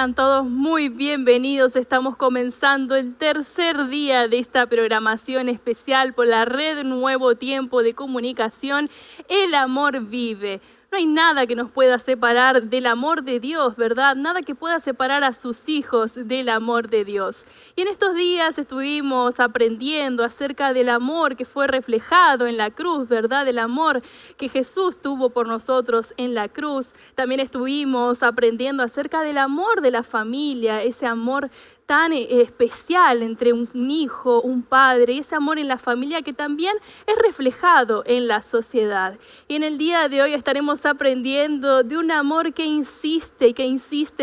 Sean todos muy bienvenidos. Estamos comenzando el tercer día de esta programación especial por la red Nuevo Tiempo de Comunicación. El amor vive. No hay nada que nos pueda separar del amor de Dios, ¿verdad? Nada que pueda separar a sus hijos del amor de Dios. Y en estos días estuvimos aprendiendo acerca del amor que fue reflejado en la cruz, ¿verdad? El amor que Jesús tuvo por nosotros en la cruz. También estuvimos aprendiendo acerca del amor de la familia, ese amor tan especial entre un hijo, un padre, y ese amor en la familia que también es reflejado en la sociedad. Y en el día de hoy estaremos aprendiendo de un amor que insiste,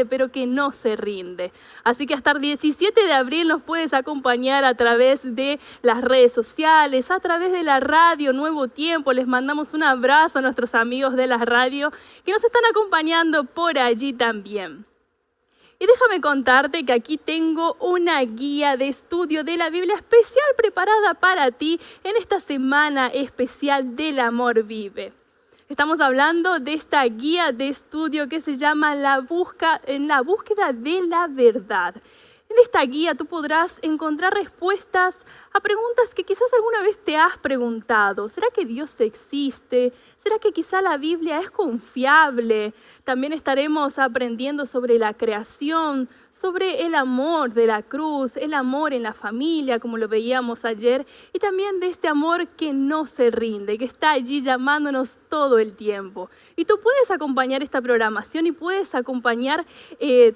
pero que no se rinde. Así que hasta el 17 de abril nos puedes acompañar a través de las redes sociales, a través de la radio Nuevo Tiempo. Les mandamos un abrazo a nuestros amigos de la radio que nos están acompañando por allí también. Y déjame contarte que aquí tengo una guía de estudio de la Biblia especial preparada para ti en esta semana especial del amor vive. Estamos hablando de esta guía de estudio que se llama En la búsqueda de la verdad. En esta guía tú podrás encontrar respuestas a preguntas que quizás alguna vez te has preguntado. ¿Será que Dios existe? ¿Será que quizá la Biblia es confiable? También estaremos aprendiendo sobre la creación, sobre el amor de la cruz, el amor en la familia, como lo veíamos ayer, y también de este amor que no se rinde, que está allí llamándonos todo el tiempo. Y tú puedes acompañar esta programación y puedes acompañar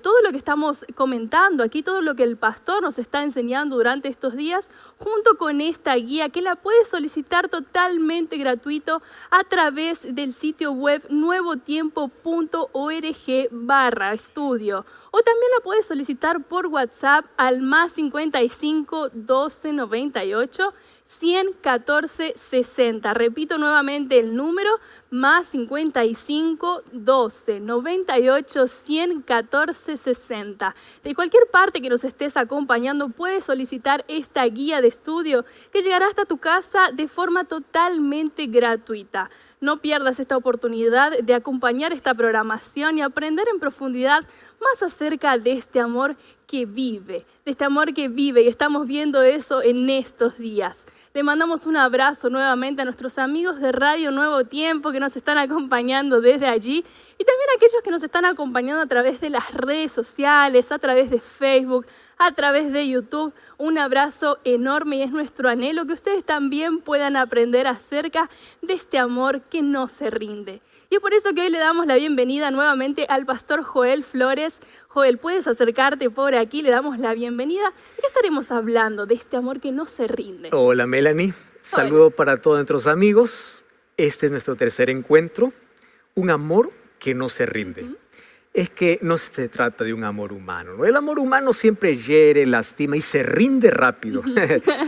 todo lo que estamos comentando aquí, todo lo que el pastor nos está enseñando durante estos días, junto con esta guía que la puedes solicitar totalmente gratuito a través del sitio web nuevotiempo.org/estudio. O también la puedes solicitar por WhatsApp al +55 12 98 114 60. Repito nuevamente el número, +55 12 98 114 60. De cualquier parte que nos estés acompañando, puedes solicitar esta guía de estudio que llegará hasta tu casa de forma totalmente gratuita. No pierdas esta oportunidad de acompañar esta programación y aprender en profundidad más acerca de este amor que vive, y estamos viendo eso en estos días. Le mandamos un abrazo nuevamente a nuestros amigos de Radio Nuevo Tiempo que nos están acompañando desde allí y también a aquellos que nos están acompañando a través de las redes sociales, a través de Facebook, a través de YouTube. Un abrazo enorme y es nuestro anhelo que ustedes también puedan aprender acerca de este amor que no se rinde. Y es por eso que hoy le damos la bienvenida nuevamente al pastor Joel Flores. Joel, ¿puedes acercarte por aquí? Le damos la bienvenida. ¿De qué estaremos hablando? De este amor que no se rinde. Hola Melanie, saludo para todos nuestros amigos. Este es nuestro tercer encuentro, un amor que no se rinde. Es que no se trata de un amor humano, ¿no? El amor humano siempre hiere, lastima y se rinde rápido.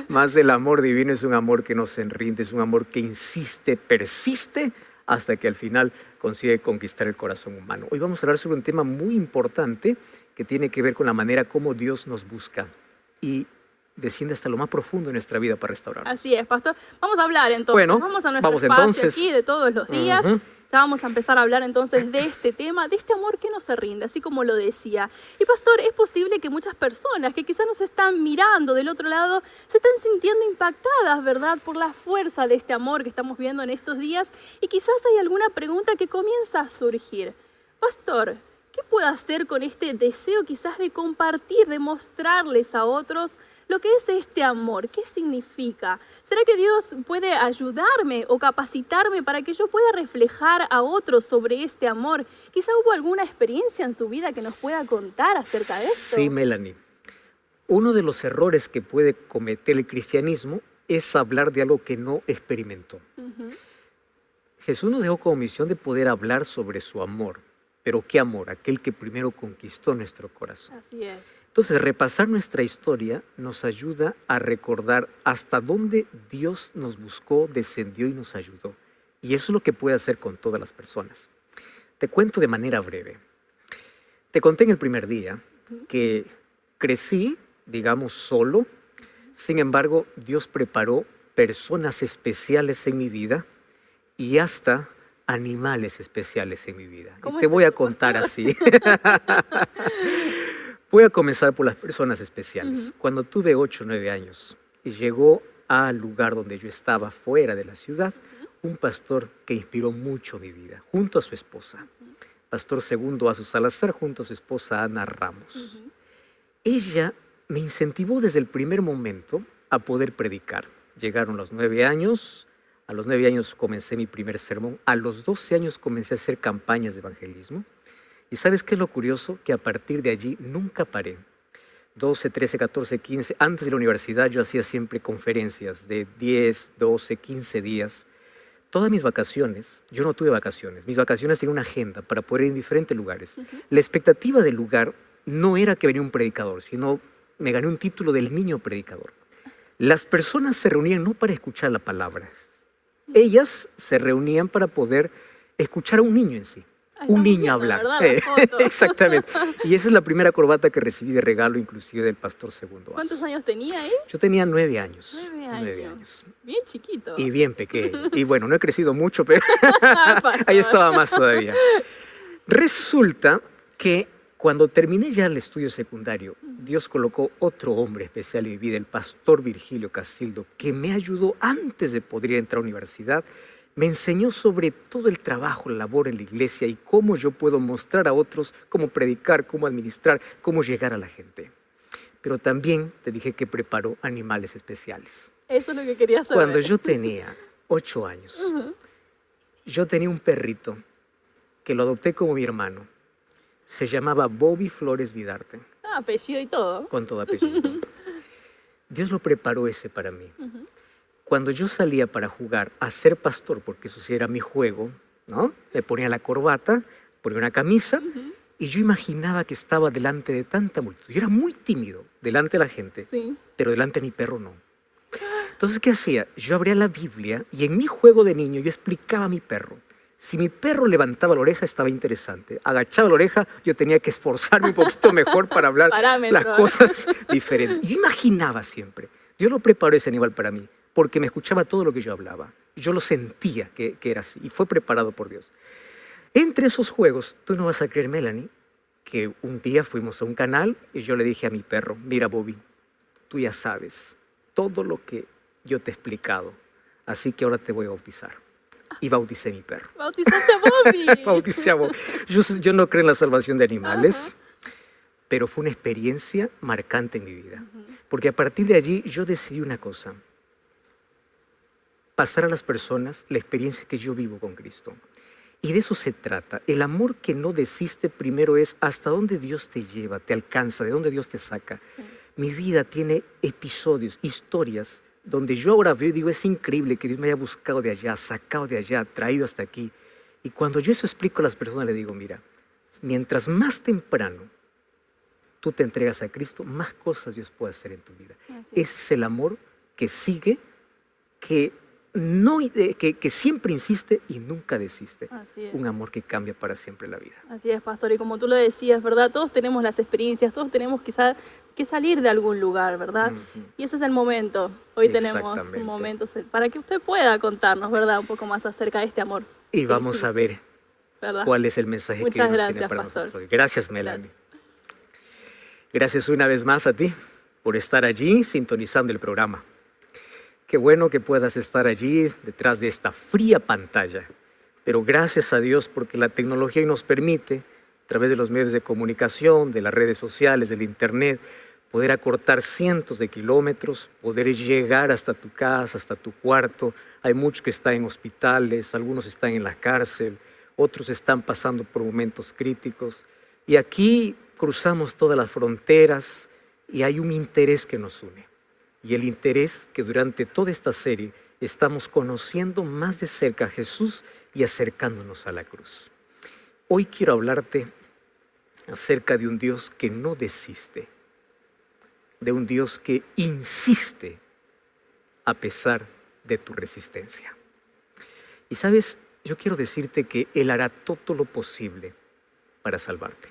Más el amor divino es un amor que no se rinde, es un amor que insiste, persiste hasta que al final consigue conquistar el corazón humano. Hoy vamos a hablar sobre un tema muy importante que tiene que ver con la manera como Dios nos busca y desciende hasta lo más profundo de nuestra vida para restaurarnos. Así es, pastor. Vamos a hablar entonces. Bueno, vamos a nuestro espacio entonces aquí de todos los días. Ya vamos a empezar a hablar entonces de este tema, de este amor que no se rinde, así como lo decía. Y pastor, es posible que muchas personas que quizás nos están mirando del otro lado se estén sintiendo impactadas, ¿verdad? Por la fuerza de este amor que estamos viendo en estos días. Y quizás hay alguna pregunta que comienza a surgir. Pastor, ¿qué puedo hacer con este deseo quizás de compartir, de mostrarles a otros lo que es este amor? ¿Qué significa? ¿Será que Dios puede ayudarme o capacitarme para que yo pueda reflejar a otros sobre este amor? Quizá hubo alguna experiencia en su vida que nos pueda contar acerca de esto. Sí, Melanie. Uno de los errores que puede cometer el cristianismo es hablar de algo que no experimentó. Jesús nos dejó como misión de poder hablar sobre su amor. Pero ¿qué amor? Aquel que primero conquistó nuestro corazón. Así es. Entonces, repasar nuestra historia nos ayuda a recordar hasta dónde Dios nos buscó, descendió y nos ayudó. Y eso es lo que puede hacer con todas las personas. Te cuento de manera breve. Te conté en el primer día que crecí, digamos, solo. Sin embargo, Dios preparó personas especiales en mi vida y hasta animales especiales en mi vida. Y te voy a contar así. Voy a comenzar por las personas especiales. Cuando tuve 8 o 9 años, llegó al lugar donde yo estaba, fuera de la ciudad, un pastor que inspiró mucho mi vida, junto a su esposa. Pastor Segundo Azu Salazar, junto a su esposa Ana Ramos. Ella me incentivó desde el primer momento a poder predicar. Llegaron los 9 años, a los 9 años comencé mi primer sermón, a los 12 años comencé a hacer campañas de evangelismo. Y ¿sabes qué es lo curioso? Que a partir de allí nunca paré. 12, 13, 14, 15, antes de la universidad yo hacía siempre conferencias de 10, 12, 15 días. Todas mis vacaciones, yo no tuve vacaciones, mis vacaciones tenían una agenda para poder ir en diferentes lugares. La expectativa del lugar no era que venía un predicador, sino me gané un título del niño predicador. Las personas se reunían no para escuchar la palabra, ellas se reunían para poder escuchar a un niño en sí. Ay, un niño hablar. Exactamente. Y esa es la primera corbata que recibí de regalo, inclusive del pastor Segundo Azu. ¿Cuántos años tenía ahí? Yo tenía 9 años. 9 años. Bien chiquito. Y bien pequeño. Y bueno, no he crecido mucho, pero ahí estaba más todavía. Resulta que cuando terminé ya el estudio secundario, Dios colocó otro hombre especial en mi vida, el pastor Virgilio Casildo, que me ayudó antes de poder entrar a la universidad. Me enseñó sobre todo el trabajo, la labor en la iglesia y cómo yo puedo mostrar a otros cómo predicar, cómo administrar, cómo llegar a la gente. Pero también te dije que preparó animales especiales. Eso es lo que quería saber. Cuando yo tenía 8 años, yo tenía un perrito que lo adopté como mi hermano. Se llamaba Bobby Flores Vidarte. Ah, apellido y todo. Con todo apellido. Dios lo preparó ese para mí. Cuando yo salía para jugar a ser pastor, porque eso sí era mi juego, ¿no? Me ponía la corbata, ponía una camisa y yo imaginaba que estaba delante de tanta multitud. Yo era muy tímido delante de la gente, pero delante de mi perro no. Entonces, ¿qué hacía? Yo abría la Biblia y en mi juego de niño yo explicaba a mi perro. Si mi perro levantaba la oreja, estaba interesante. Agachaba la oreja, yo tenía que esforzarme un poquito mejor para hablar las cosas diferentes. Yo imaginaba siempre. Dios lo preparó ese animal para mí, porque me escuchaba todo lo que yo hablaba. Yo lo sentía que era así, y fue preparado por Dios. Entre esos juegos, tú no vas a creer, Melanie, que un día fuimos a un canal y yo le dije a mi perro, mira Bobby, tú ya sabes todo lo que yo te he explicado, así que ahora te voy a bautizar. Y bauticé a mi perro. ¿Bautizaste a Bobby? Bauticé a Bobby. Yo no creo en la salvación de animales, pero fue una experiencia marcante en mi vida. Porque a partir de allí yo decidí una cosa, pasar a las personas la experiencia que yo vivo con Cristo. Y de eso se trata. El amor que no desiste primero es hasta dónde Dios te lleva, te alcanza, de dónde Dios te saca. Mi vida tiene episodios, historias, donde yo ahora veo y digo, es increíble que Dios me haya buscado de allá, sacado de allá, traído hasta aquí. Y cuando yo eso explico a las personas, les digo, mira, mientras más temprano tú te entregas a Cristo, más cosas Dios puede hacer en tu vida. Ese es el amor que sigue, que siempre insiste y nunca desiste. Un amor que cambia para siempre la vida. Así es, pastor. Y como tú lo decías, ¿verdad? Todos tenemos las experiencias, todos tenemos quizás que salir de algún lugar, ¿verdad? Y ese es el momento. Hoy tenemos un momento para que usted pueda contarnos, ¿verdad? Un poco más acerca de este amor. Y vamos a ver, ¿verdad?, cuál es el mensaje que Dios tiene para nosotros. Gracias, Melanie. Gracias una vez más a ti por estar allí sintonizando el programa. Qué bueno que puedas estar allí detrás de esta fría pantalla. Pero gracias a Dios porque la tecnología hoy nos permite, a través de los medios de comunicación, de las redes sociales, del internet, poder acortar cientos de kilómetros, poder llegar hasta tu casa, hasta tu cuarto. Hay muchos que están en hospitales, algunos están en la cárcel, otros están pasando por momentos críticos. Y aquí cruzamos todas las fronteras y hay un interés que nos une. Y el interés que durante toda esta serie estamos conociendo más de cerca a Jesús y acercándonos a la cruz. Hoy quiero hablarte acerca de un Dios que no desiste, de un Dios que insiste a pesar de tu resistencia. Y sabes, yo quiero decirte que Él hará todo lo posible para salvarte.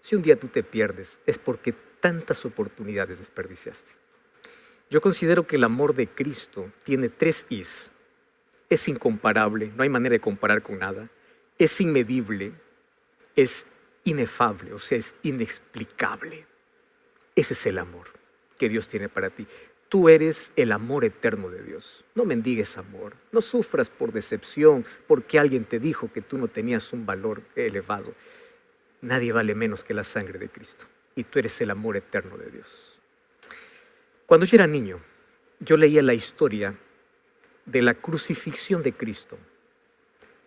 Si un día tú te pierdes, es porque tantas oportunidades desperdiciaste. Yo considero que el amor de Cristo tiene 3 Is. Es incomparable, no hay manera de comparar con nada. Es inmedible, es inefable, o sea, es inexplicable. Ese es el amor que Dios tiene para ti. Tú eres el amor eterno de Dios. No mendigues amor. No sufras por decepción, porque alguien te dijo que tú no tenías un valor elevado. Nadie vale menos que la sangre de Cristo. Y tú eres el amor eterno de Dios. Cuando yo era niño, yo leía la historia de la crucifixión de Cristo.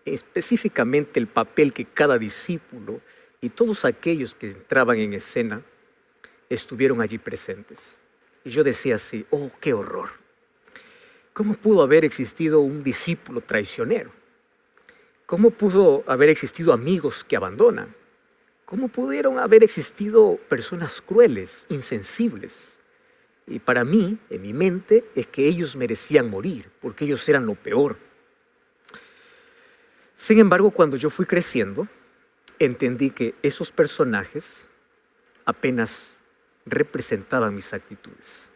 Específicamente el papel que cada discípulo y todos aquellos que entraban en escena estuvieron allí presentes. Y yo decía así, oh, qué horror. ¿Cómo pudo haber existido un discípulo traicionero? ¿Cómo pudo haber existido amigos que abandonan? ¿Cómo pudieron haber existido personas crueles, insensibles? Y para mí, en mi mente, es que ellos merecían morir, porque ellos eran lo peor. Sin embargo, cuando yo fui creciendo, entendí que esos personajes apenas representaban mis actitudes.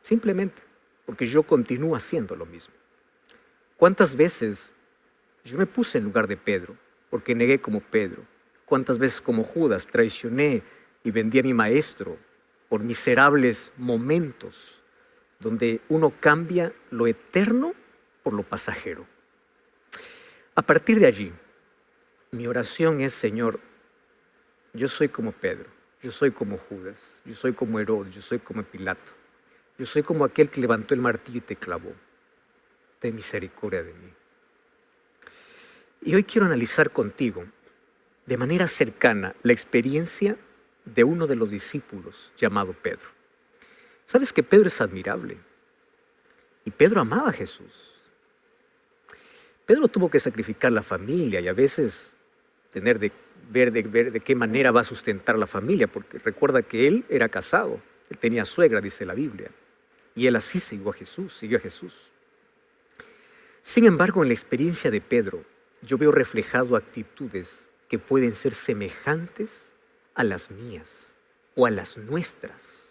Simplemente porque yo continúo haciendo lo mismo. ¿Cuántas veces yo me puse en lugar de Pedro porque negué como Pedro? ¿Cuántas veces como Judas traicioné y vendí a mi maestro por miserables momentos donde uno cambia lo eterno por lo pasajero? A partir de allí, mi oración es, Señor, yo soy como Pedro, yo soy como Judas, yo soy como Herodes, yo soy como Pilato, yo soy como aquel que levantó el martillo y te clavó. Ten misericordia de mí. Y hoy quiero analizar contigo, de manera cercana, la experiencia de uno de los discípulos llamado Pedro. ¿Sabes que Pedro es admirable? Y Pedro amaba a Jesús. Pedro tuvo que sacrificar la familia y a veces tener ver de qué manera va a sustentar la familia, porque recuerda que él era casado, él tenía suegra, dice la Biblia, y él así siguió a Jesús. Sin embargo, en la experiencia de Pedro, yo veo reflejado actitudes que pueden ser semejantes a las mías o a las nuestras.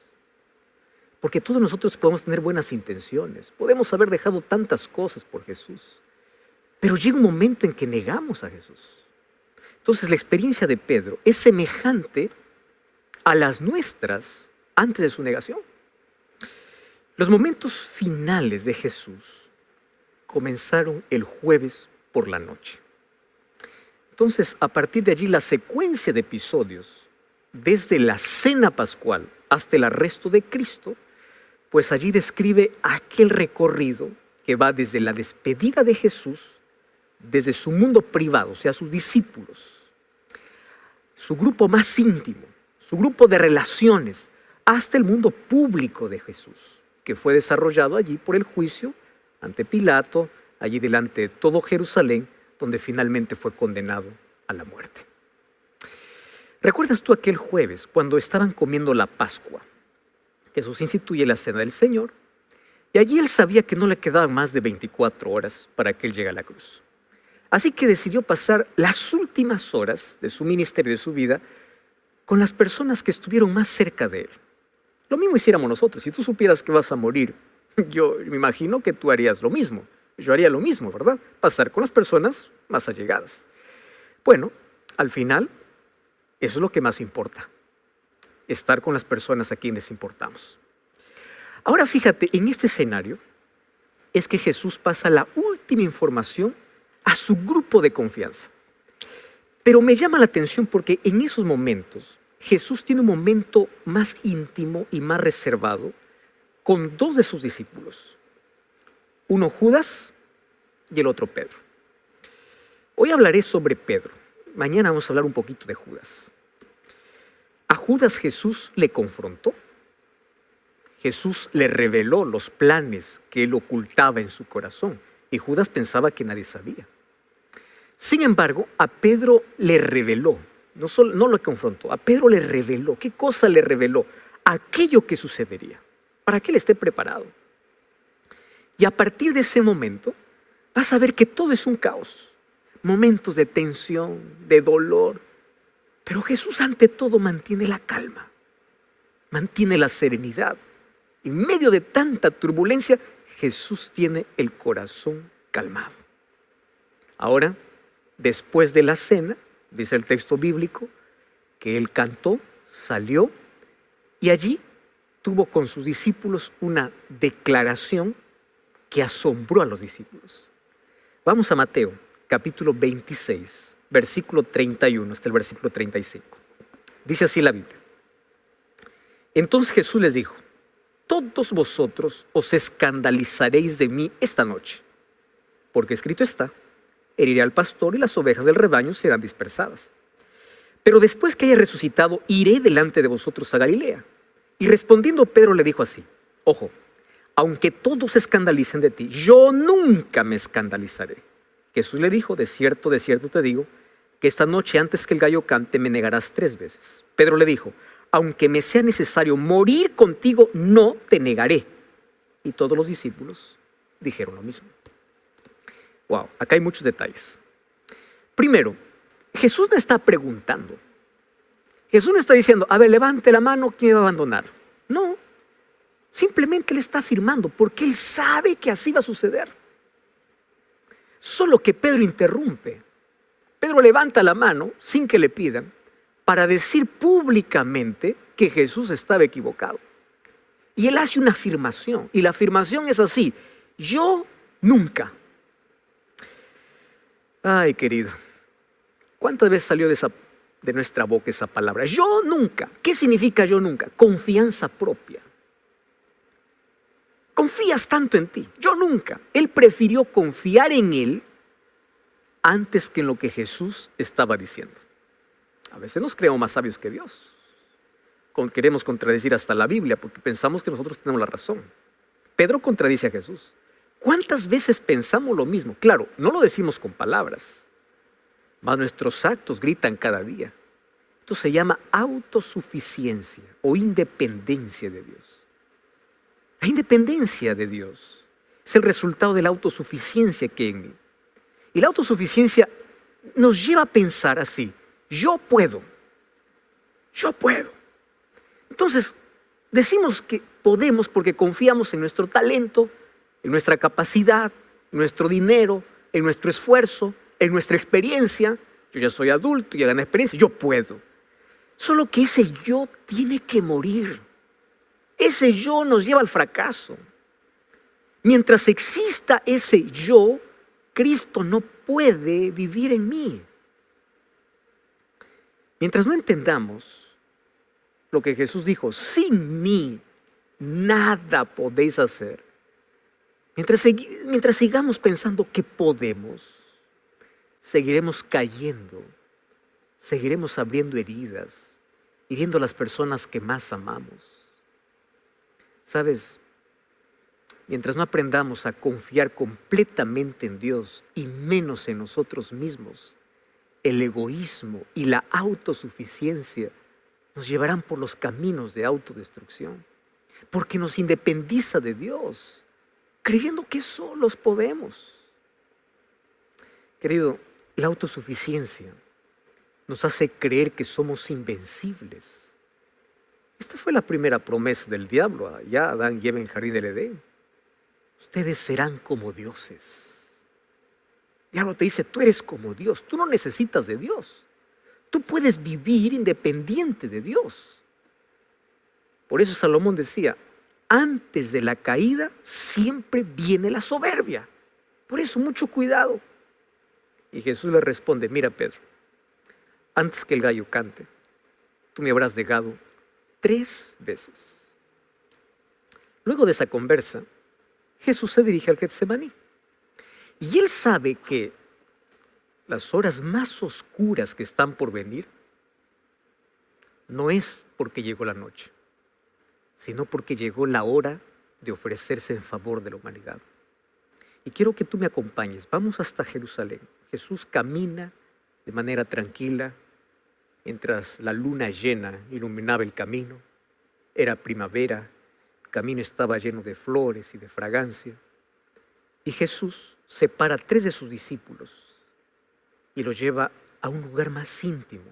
Porque todos nosotros podemos tener buenas intenciones, podemos haber dejado tantas cosas por Jesús, pero llega un momento en que negamos a Jesús. Entonces la experiencia de Pedro es semejante a las nuestras antes de su negación. Los momentos finales de Jesús comenzaron el jueves por la noche. Entonces, a partir de allí, la secuencia de episodios, desde la cena pascual hasta el arresto de Cristo, pues allí describe aquel recorrido que va desde la despedida de Jesús, desde su mundo privado, o sea, sus discípulos, su grupo más íntimo, su grupo de relaciones, hasta el mundo público de Jesús, que fue desarrollado allí por el juicio ante Pilato, allí delante de todo Jerusalén, donde finalmente fue condenado a la muerte. ¿Recuerdas tú aquel jueves cuando estaban comiendo la Pascua? Jesús instituye la cena del Señor y allí él sabía que no le quedaban más de 24 horas para que él llegue a la cruz. Así que decidió pasar las últimas horas de su ministerio, de su vida, con las personas que estuvieron más cerca de él. Lo mismo hiciéramos nosotros. Si tú supieras que vas a morir, yo me imagino que tú harías lo mismo. Yo haría lo mismo, ¿verdad? Pasar con las personas más allegadas. Bueno, al final, eso es lo que más importa. Estar con las personas a quienes importamos. Ahora fíjate, en este escenario es que Jesús pasa la última información a su grupo de confianza. Pero me llama la atención porque en esos momentos Jesús tiene un momento más íntimo y más reservado con dos de sus discípulos. Uno Judas y el otro Pedro. Hoy hablaré sobre Pedro. Mañana vamos a hablar un poquito de Judas. A Judas Jesús le confrontó. Jesús le reveló los planes que él ocultaba en su corazón. Y Judas pensaba que nadie sabía. Sin embargo, a Pedro le reveló, no lo confrontó, a Pedro le reveló. ¿Qué cosa le reveló? Aquello que sucedería, para que él esté preparado. Y a partir de ese momento, vas a ver que todo es un caos. Momentos de tensión, de dolor. Pero Jesús ante todo mantiene la calma, mantiene la serenidad. En medio de tanta turbulencia, Jesús tiene el corazón calmado. Ahora, después de la cena, dice el texto bíblico, que él cantó, salió Y allí tuvo con sus discípulos una declaración que asombró a los discípulos. Vamos a Mateo, capítulo 26, versículo 31 hasta el versículo 35. Dice así la Biblia. Entonces Jesús les dijo: todos vosotros os escandalizaréis de mí esta noche, porque escrito está: heriré al pastor y las ovejas del rebaño serán dispersadas. Pero después que haya resucitado, iré delante de vosotros a Galilea. Y respondiendo Pedro le dijo así: ojo, aunque todos se escandalicen de ti, yo nunca me escandalizaré. Jesús le dijo: de cierto te digo, que esta noche antes que el gallo cante me negarás 3 veces. Pedro le dijo: aunque me sea necesario morir contigo, no te negaré. Y todos los discípulos dijeron lo mismo. Wow, acá hay muchos detalles. Primero, Jesús no está preguntando. Jesús no está diciendo: a ver, levante la mano, ¿quién me va a abandonar? No, simplemente le está afirmando porque él sabe que así va a suceder. Solo que Pedro interrumpe. Pedro levanta la mano sin que le pidan para decir públicamente que Jesús estaba equivocado. Y él hace una afirmación, y la afirmación es así: yo nunca. Ay, querido, ¿cuántas veces salió de nuestra boca esa palabra? Yo nunca. ¿Qué significa yo nunca? Confianza propia. Confías tanto en ti. Yo nunca. Él prefirió confiar en él antes que en lo que Jesús estaba diciendo. A veces nos creemos más sabios que Dios. Queremos contradecir hasta la Biblia porque pensamos que nosotros tenemos la razón. Pedro contradice a Jesús. ¿Cuántas veces pensamos lo mismo? Claro, no lo decimos con palabras, mas nuestros actos gritan cada día. Esto se llama autosuficiencia o independencia de Dios. La independencia de Dios es el resultado de la autosuficiencia que hay en mí. Y la autosuficiencia nos lleva a pensar así: yo puedo. Entonces, decimos que podemos porque confiamos en nuestro talento, en nuestra capacidad, en nuestro dinero, en nuestro esfuerzo, en nuestra experiencia. Yo ya soy adulto, ya gané experiencia, yo puedo. Solo que ese yo tiene que morir. Ese yo nos lleva al fracaso. Mientras exista ese yo, Cristo no puede vivir en mí. Mientras no entendamos lo que Jesús dijo: sin mí nada podéis hacer. Mientras sigamos pensando que podemos, seguiremos cayendo, seguiremos abriendo heridas, hiriendo a las personas que más amamos. ¿Sabes? Mientras no aprendamos a confiar completamente en Dios y menos en nosotros mismos, el egoísmo y la autosuficiencia nos llevarán por los caminos de autodestrucción, porque nos independiza de Dios, creyendo que solos podemos. Querido, la autosuficiencia nos hace creer que somos invencibles. Esta fue la primera promesa del diablo allá Adán y Eva en el jardín del Edén. Ustedes serán como dioses. El diablo te dice: tú eres como Dios, tú no necesitas de Dios. Tú puedes vivir independiente de Dios. Por eso Salomón decía: antes de la caída siempre viene la soberbia. Por eso mucho cuidado. Y Jesús le responde: mira, Pedro, antes que el gallo cante, tú me habrás negado 3 veces. Luego de esa conversa, Jesús se dirige al Getsemaní. Y él sabe que las horas más oscuras que están por venir no es porque llegó la noche, sino porque llegó la hora de ofrecerse en favor de la humanidad. Y quiero que tú me acompañes. Vamos hasta Jerusalén. Jesús camina de manera tranquila mientras la luna llena iluminaba el camino. Era primavera, el camino estaba lleno de flores y de fragancia. Y Jesús separa a 3 de sus discípulos y los lleva a un lugar más íntimo,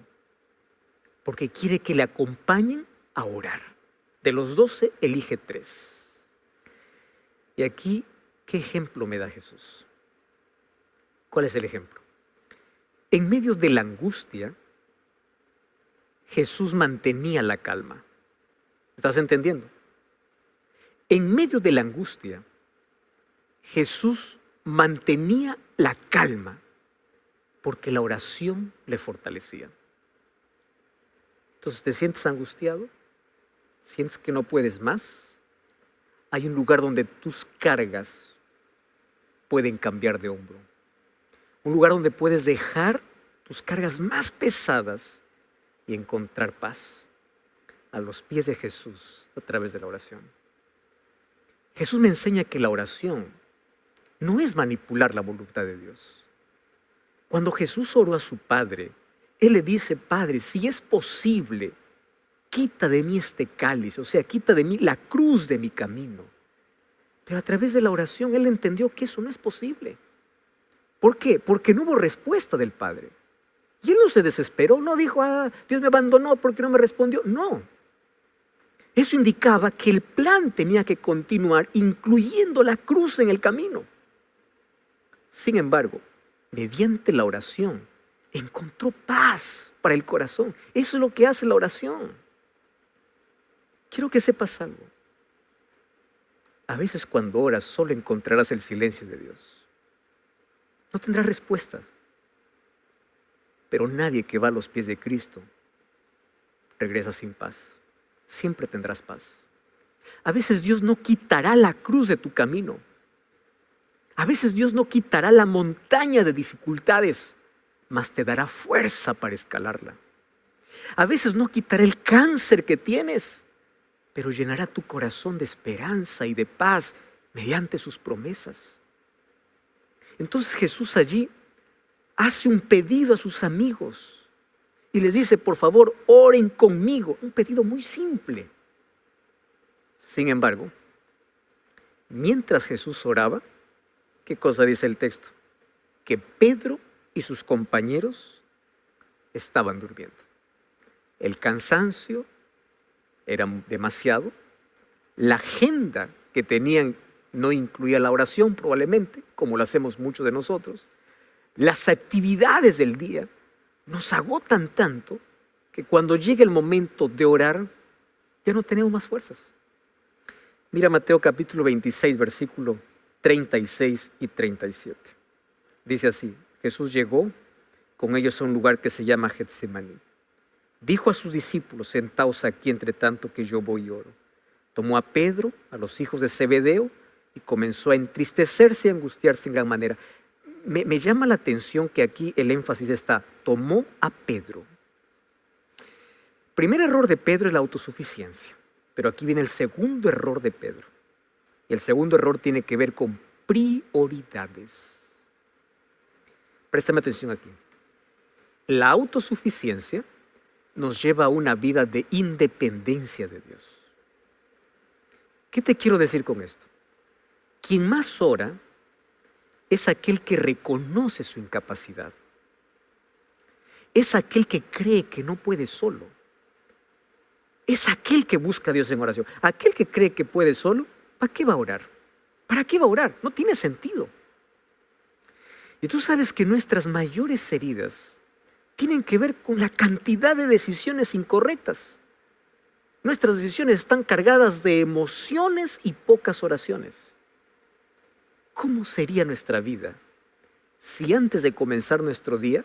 porque quiere que le acompañen a orar. De los 12, elige 3. Y aquí, ¿qué ejemplo me da Jesús? ¿Cuál es el ejemplo? En medio de la angustia, Jesús mantenía la calma. ¿Estás entendiendo? En medio de la angustia, Jesús mantenía la calma porque la oración le fortalecía. Entonces, ¿te sientes angustiado? ¿Sientes que no puedes más? Hay un lugar donde tus cargas pueden cambiar de hombro. Un lugar donde puedes dejar tus cargas más pesadas y encontrar paz a los pies de Jesús a través de la oración. Jesús me enseña que la oración no es manipular la voluntad de Dios. Cuando Jesús oró a su Padre, Él le dice: Padre, si es posible, quita de mí este cáliz, o sea, quita de mí la cruz de mi camino. Pero a través de la oración Él entendió que eso no es posible. ¿Por qué? Porque no hubo respuesta del Padre. Y Él no se desesperó, no dijo: Dios me abandonó porque no me respondió. No. Eso indicaba que el plan tenía que continuar, incluyendo la cruz en el camino. Sin embargo, mediante la oración, encontró paz para el corazón. Eso es lo que hace la oración. Quiero que sepas algo. A veces cuando oras solo encontrarás el silencio de Dios. No tendrás respuestas. Pero nadie que va a los pies de Cristo regresa sin paz. Siempre tendrás paz. A veces Dios no quitará la cruz de tu camino. A veces Dios no quitará la montaña de dificultades, mas te dará fuerza para escalarla. A veces no quitará el cáncer que tienes, pero llenará tu corazón de esperanza y de paz mediante sus promesas. Entonces Jesús allí hace un pedido a sus amigos y les dice: por favor, oren conmigo. Un pedido muy simple. Sin embargo, mientras Jesús oraba, ¿qué cosa dice el texto? Que Pedro y sus compañeros estaban durmiendo. El cansancio era demasiado. La agenda que tenían no incluía la oración probablemente, como lo hacemos muchos de nosotros. Las actividades del día nos agotan tanto que cuando llega el momento de orar, ya no tenemos más fuerzas. Mira Mateo capítulo 26, versículo 36 y 37. Dice así: Jesús llegó con ellos a un lugar que se llama Getsemaní. Dijo a sus discípulos: sentaos aquí entre tanto que yo voy y oro. Tomó a Pedro, a los hijos de Zebedeo, y comenzó a entristecerse y a angustiarse en gran manera. Me llama la atención que aquí el énfasis está: tomó a Pedro. Primer error de Pedro es la autosuficiencia, pero aquí viene el segundo error de Pedro. Y el segundo error tiene que ver con prioridades. Préstame atención aquí. La autosuficiencia nos lleva a una vida de independencia de Dios. ¿Qué te quiero decir con esto? Quien más ora es aquel que reconoce su incapacidad. Es aquel que cree que no puede solo. Es aquel que busca a Dios en oración. Aquel que cree que puede solo, ¿para qué va a orar? ¿Para qué va a orar? No tiene sentido. Y tú sabes que nuestras mayores heridas tienen que ver con la cantidad de decisiones incorrectas. Nuestras decisiones están cargadas de emociones y pocas oraciones. ¿Cómo sería nuestra vida si antes de comenzar nuestro día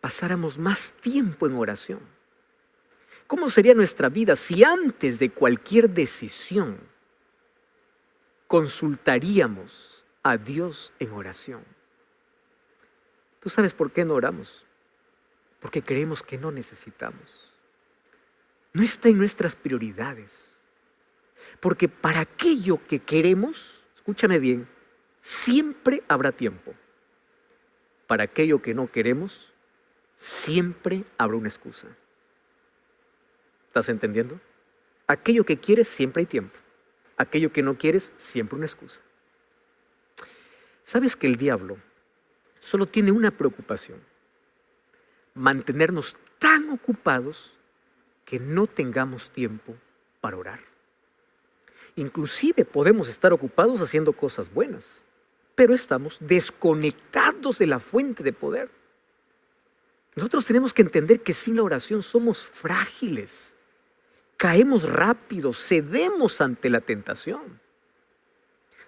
pasáramos más tiempo en oración? ¿Cómo sería nuestra vida si antes de cualquier decisión consultaríamos a Dios en oración? ¿Tú sabes por qué no oramos? Porque creemos que no necesitamos. No está en nuestras prioridades. Porque para aquello que queremos, escúchame bien, siempre habrá tiempo. Para aquello que no queremos, siempre habrá una excusa. ¿Estás entendiendo? Aquello que quieres, siempre hay tiempo. Aquello que no quieres, siempre una excusa. ¿Sabes que el diablo solo tiene una preocupación? Mantenernos tan ocupados que no tengamos tiempo para orar. Inclusive podemos estar ocupados haciendo cosas buenas, pero estamos desconectados de la fuente de poder. Nosotros tenemos que entender que sin la oración somos frágiles. caemos rápido, cedemos ante la tentación.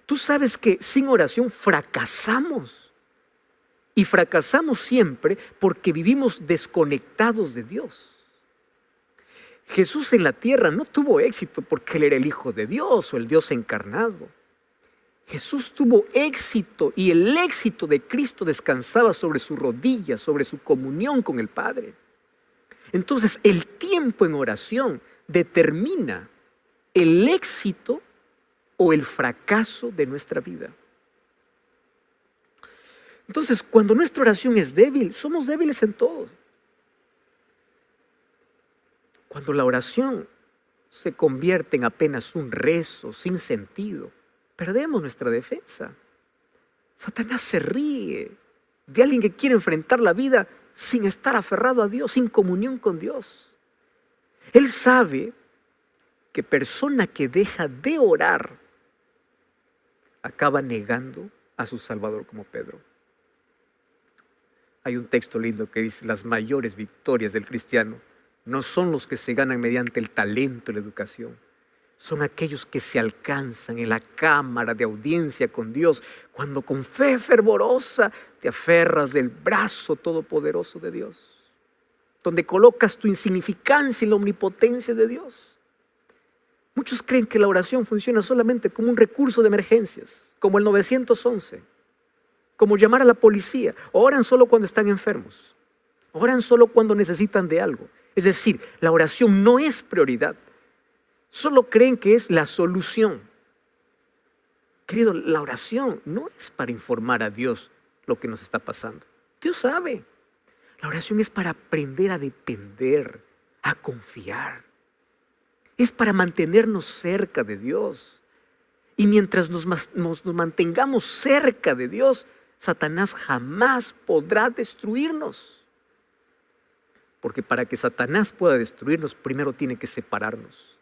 Tú sabes que sin oración fracasamos. Y fracasamos siempre porque vivimos desconectados de Dios. Jesús en la tierra no tuvo éxito porque Él era el Hijo de Dios o el Dios encarnado. Jesús tuvo éxito y el éxito de Cristo descansaba sobre sus rodillas, sobre su comunión con el Padre. Entonces, el tiempo en oración determina el éxito o el fracaso de nuestra vida. Entonces, cuando nuestra oración es débil, somos débiles en todo. Cuando la oración se convierte en apenas un rezo sin sentido, perdemos nuestra defensa. Satanás se ríe de alguien que quiere enfrentar la vida sin estar aferrado a Dios, sin comunión con Dios. Él sabe que persona que deja de orar acaba negando a su Salvador, como Pedro. Hay un texto lindo que dice: las mayores victorias del cristiano no son los que se ganan mediante el talento y la educación. Son aquellos que se alcanzan en la cámara de audiencia con Dios, cuando con fe fervorosa te aferras del brazo todopoderoso de Dios, donde colocas tu insignificancia en la omnipotencia de Dios. Muchos creen que la oración funciona solamente como un recurso de emergencias, como el 911, como llamar a la policía. Oran solo cuando están enfermos, oran solo cuando necesitan de algo. Es decir, la oración no es prioridad. Solo creen que es la solución. Querido, la oración no es para informar a Dios lo que nos está pasando. Dios sabe. La oración es para aprender a depender, a confiar. Es para mantenernos cerca de Dios. Y mientras nos mantengamos cerca de Dios, Satanás jamás podrá destruirnos. Porque para que Satanás pueda destruirnos, primero tiene que separarnos.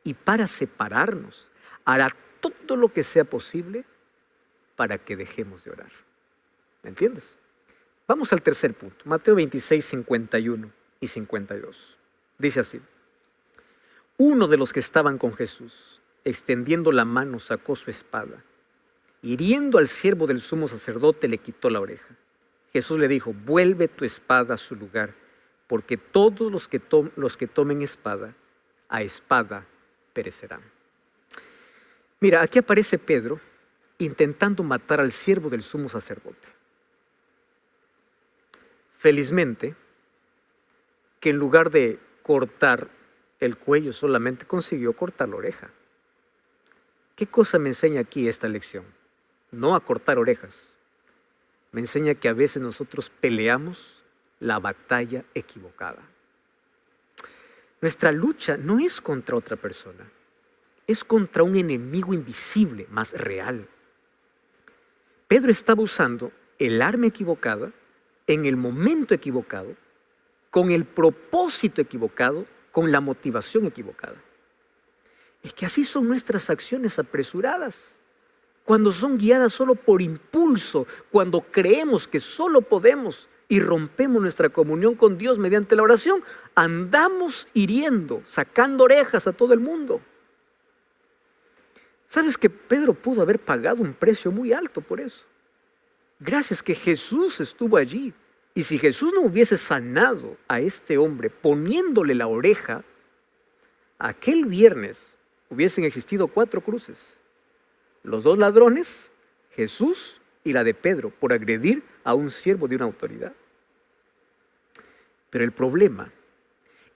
Y para separarnos, hará todo lo que sea posible para que dejemos de orar. ¿Me entiendes? Vamos al tercer punto. Mateo 26, 51 y 52. Dice así: uno de los que estaban con Jesús, extendiendo la mano, sacó su espada. Hiriendo al siervo del sumo sacerdote, le quitó la oreja. Jesús le dijo: vuelve tu espada a su lugar, porque todos los que tomen espada, a espada perecerán. Mira, aquí aparece Pedro intentando matar al siervo del sumo sacerdote. Felizmente, que en lugar de cortar el cuello, solamente consiguió cortar la oreja. ¿Qué cosa me enseña aquí esta lección? No a cortar orejas. Me enseña que a veces nosotros peleamos la batalla equivocada. Nuestra lucha no es contra otra persona, es contra un enemigo invisible, más real. Pedro estaba usando el arma equivocada, en el momento equivocado, con el propósito equivocado, con la motivación equivocada. Es que así son nuestras acciones apresuradas, cuando son guiadas solo por impulso, cuando creemos que solo podemos y rompemos nuestra comunión con Dios mediante la oración, andamos hiriendo, sacando orejas a todo el mundo. ¿Sabes que Pedro pudo haber pagado un precio muy alto por eso? Gracias que Jesús estuvo allí. Y si Jesús no hubiese sanado a este hombre poniéndole la oreja, aquel viernes hubiesen existido 4 cruces. Los 2 ladrones, Jesús y la de Pedro, por agredir a un siervo de una autoridad. Pero el problema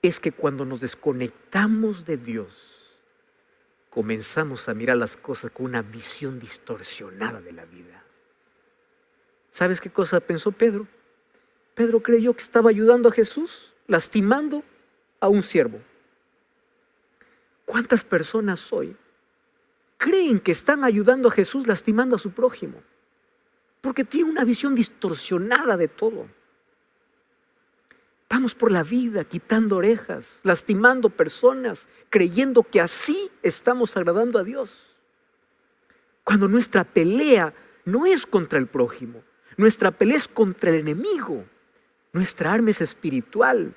es que cuando nos desconectamos de Dios, comenzamos a mirar las cosas con una visión distorsionada de la vida. ¿Sabes qué cosa pensó Pedro? Pedro creyó que estaba ayudando a Jesús, lastimando a un siervo. ¿Cuántas personas hoy creen que están ayudando a Jesús lastimando a su prójimo? Porque tienen una visión distorsionada de todo. Vamos por la vida quitando orejas, lastimando personas, creyendo que así estamos agradando a Dios. Cuando nuestra pelea no es contra el prójimo, nuestra pelea es contra el enemigo. Nuestra arma es espiritual.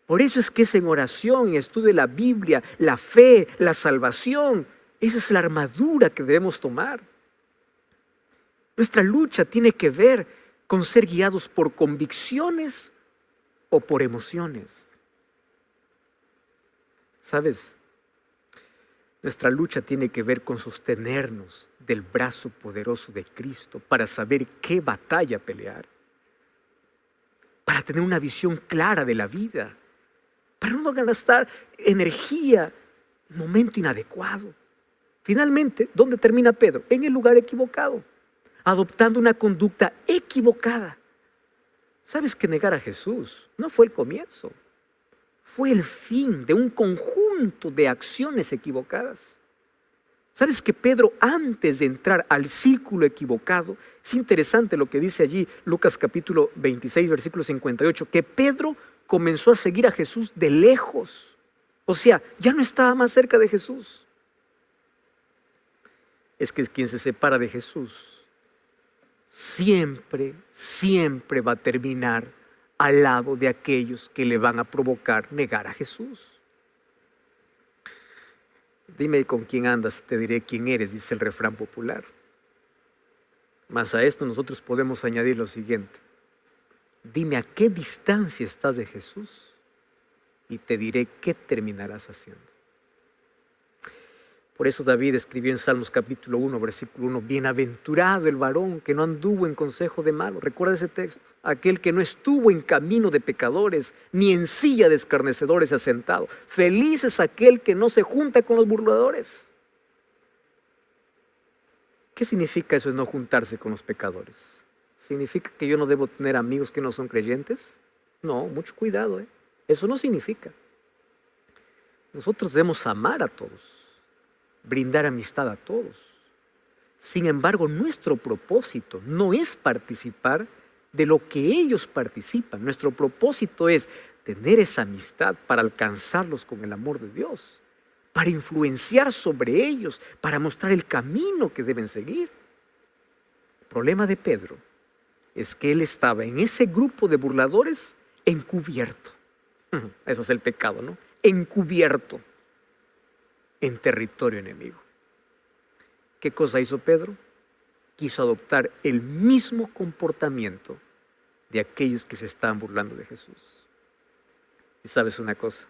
Por eso es que es en oración, en estudio de la Biblia, la fe, la salvación. Esa es la armadura que debemos tomar. Nuestra lucha tiene que ver con ser guiados por convicciones o por emociones. ¿Sabes? Nuestra lucha tiene que ver con sostenernos del brazo poderoso de Cristo para saber qué batalla pelear, para tener una visión clara de la vida, para no gastar energía en momento inadecuado. Finalmente, ¿dónde termina Pedro? En el lugar equivocado, adoptando una conducta equivocada. ¿Sabes que negar a Jesús no fue el comienzo? Fue el fin de un conjunto de acciones equivocadas. ¿Sabes que Pedro, antes de entrar al círculo equivocado, es interesante lo que dice allí Lucas capítulo 26, versículo 58, que Pedro comenzó a seguir a Jesús de lejos. O sea, ya no estaba más cerca de Jesús. Es que quien se separa de Jesús siempre va a terminar al lado de aquellos que le van a provocar negar a Jesús. Dime con quién andas, te diré quién eres, dice el refrán popular. Más a esto nosotros podemos añadir lo siguiente. Dime a qué distancia estás de Jesús y te diré qué terminarás haciendo. Por eso David escribió en Salmos capítulo 1, versículo 1, bienaventurado el varón que no anduvo en consejo de malos. Recuerda ese texto. Aquel que no estuvo en camino de pecadores, ni en silla de escarnecedores asentado. Feliz es aquel que no se junta con los burladores. ¿Qué significa eso de no juntarse con los pecadores? ¿Significa que yo no debo tener amigos que no son creyentes? No, mucho cuidado. Eso no significa. Nosotros debemos amar a todos, brindar amistad a todos. Sin embargo, nuestro propósito no es participar de lo que ellos participan. Nuestro propósito es tener esa amistad para alcanzarlos con el amor de Dios, para influenciar sobre ellos, para mostrar el camino que deben seguir. El problema de Pedro es que él estaba en ese grupo de burladores encubierto. Eso es el pecado, ¿no? Encubierto en territorio enemigo. ¿Qué cosa hizo Pedro? Quiso adoptar el mismo comportamiento de aquellos que se estaban burlando de Jesús. Y sabes una cosa,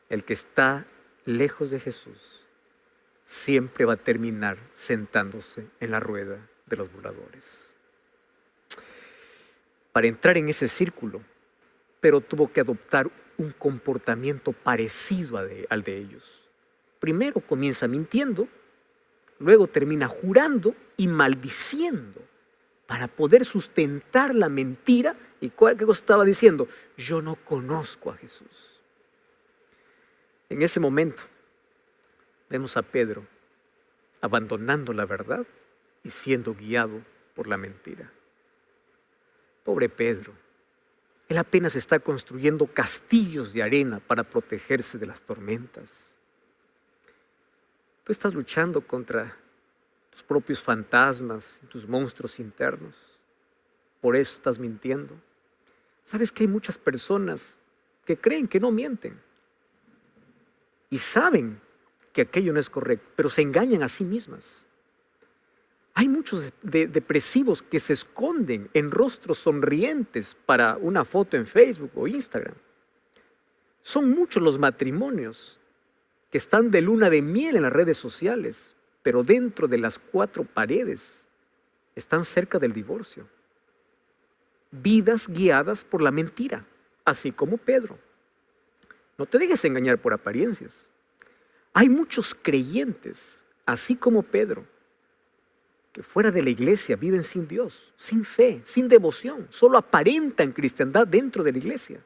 el que está lejos de Jesús siempre va a terminar sentándose en la rueda de los burladores. Para entrar en ese círculo, Pedro tuvo que adoptar un comportamiento parecido al de ellos. Primero comienza mintiendo, luego termina jurando y maldiciendo para poder sustentar la mentira. ¿Y qué cosa estaba diciendo? Yo no conozco a Jesús. En ese momento vemos a Pedro abandonando la verdad y siendo guiado por la mentira. Pobre Pedro, él apenas está construyendo castillos de arena para protegerse de las tormentas. Tú estás luchando contra tus propios fantasmas, tus monstruos internos. Por eso estás mintiendo. ¿Sabes que hay muchas personas que creen que no mienten? Y saben que aquello no es correcto, pero se engañan a sí mismas. Hay muchos depresivos que se esconden en rostros sonrientes para una foto en Facebook o Instagram. Son muchos los matrimonios que están de luna de miel en las redes sociales, pero dentro de las 4 paredes están cerca del divorcio. Vidas guiadas por la mentira, así como Pedro. No te dejes engañar por apariencias. Hay muchos creyentes, así como Pedro, que fuera de la iglesia viven sin Dios, sin fe, sin devoción, solo aparentan cristiandad dentro de la iglesia.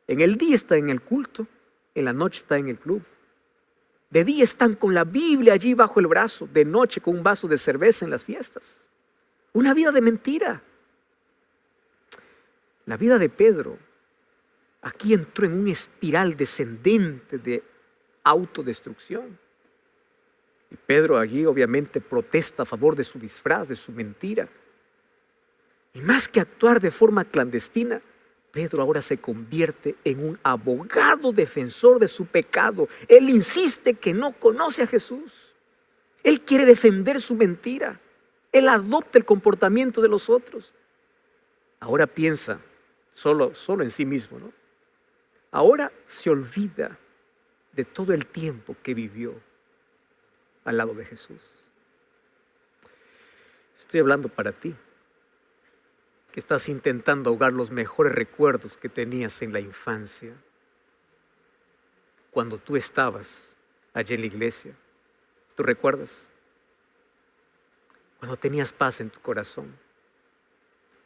En el día están en el culto, en la noche están en el club. De día están con la Biblia allí bajo el brazo, de noche con un vaso de cerveza en las fiestas. Una vida de mentira. La vida de Pedro aquí entró en una espiral descendente de autodestrucción. Y Pedro allí obviamente protesta a favor de su disfraz, de su mentira. Y más que actuar de forma clandestina, Pedro ahora se convierte en un abogado defensor de su pecado. Él insiste que no conoce a Jesús. Él quiere defender su mentira. Él adopta el comportamiento de los otros. Ahora piensa solo en sí mismo, ¿no? Ahora se olvida de todo el tiempo que vivió al lado de Jesús. Estoy hablando para ti, que estás intentando ahogar los mejores recuerdos que tenías en la infancia, cuando tú estabas allí en la iglesia. ¿Tú recuerdas? Cuando tenías paz en tu corazón.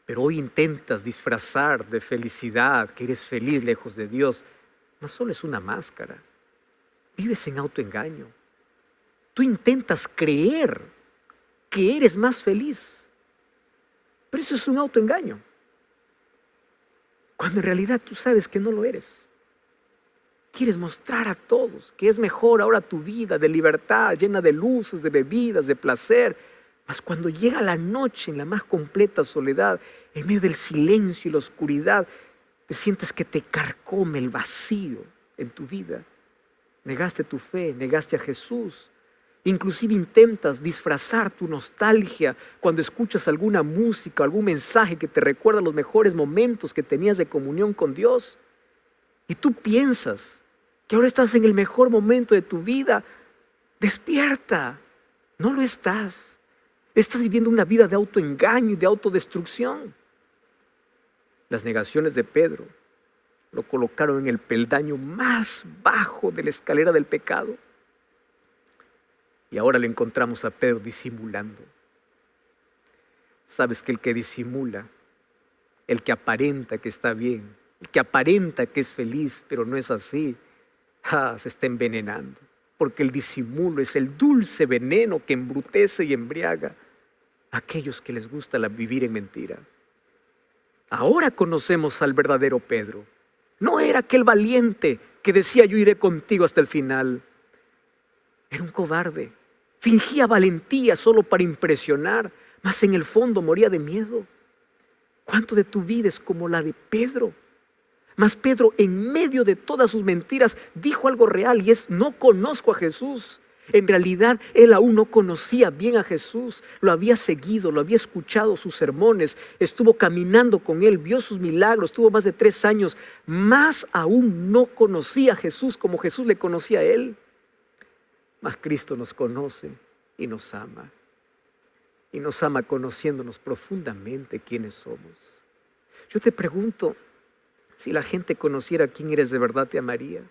Pero hoy intentas disfrazar de felicidad, que eres feliz lejos de Dios. No solo es una máscara. Vives en autoengaño. Tú intentas creer que eres más feliz. Pero eso es un autoengaño. Cuando en realidad tú sabes que no lo eres. Quieres mostrar a todos que es mejor ahora tu vida de libertad, llena de luces, de bebidas, de placer. Mas cuando llega la noche en la más completa soledad, en medio del silencio y la oscuridad, te sientes que te carcome el vacío en tu vida. Negaste tu fe, negaste a Jesús. Inclusive intentas disfrazar tu nostalgia cuando escuchas alguna música o algún mensaje que te recuerda los mejores momentos que tenías de comunión con Dios. Y tú piensas que ahora estás en el mejor momento de tu vida. Despierta. No lo estás. Estás viviendo una vida de autoengaño y de autodestrucción. Las negaciones de Pedro lo colocaron en el peldaño más bajo de la escalera del pecado. Y ahora le encontramos a Pedro disimulando. Sabes que el que disimula, el que aparenta que está bien, el que aparenta que es feliz, pero no es así, se está envenenando. Porque el disimulo es el dulce veneno que embrutece y embriaga a aquellos que les gusta vivir en mentira. Ahora conocemos al verdadero Pedro. No era aquel valiente que decía yo iré contigo hasta el final. Era un cobarde. Fingía valentía solo para impresionar, mas en el fondo moría de miedo. ¿Cuánto de tu vida es como la de Pedro? Mas Pedro, en medio de todas sus mentiras, dijo algo real y es: no conozco a Jesús. En realidad, él aún no conocía bien a Jesús. Lo había seguido, lo había escuchado sus sermones, estuvo caminando con él, vio sus milagros, estuvo más de 3 años. Más aún no conocía a Jesús como Jesús le conocía a él. Mas Cristo nos conoce y nos ama. Y nos ama conociéndonos profundamente quiénes somos. Yo te pregunto, si la gente conociera quién eres de verdad, ¿te amaría?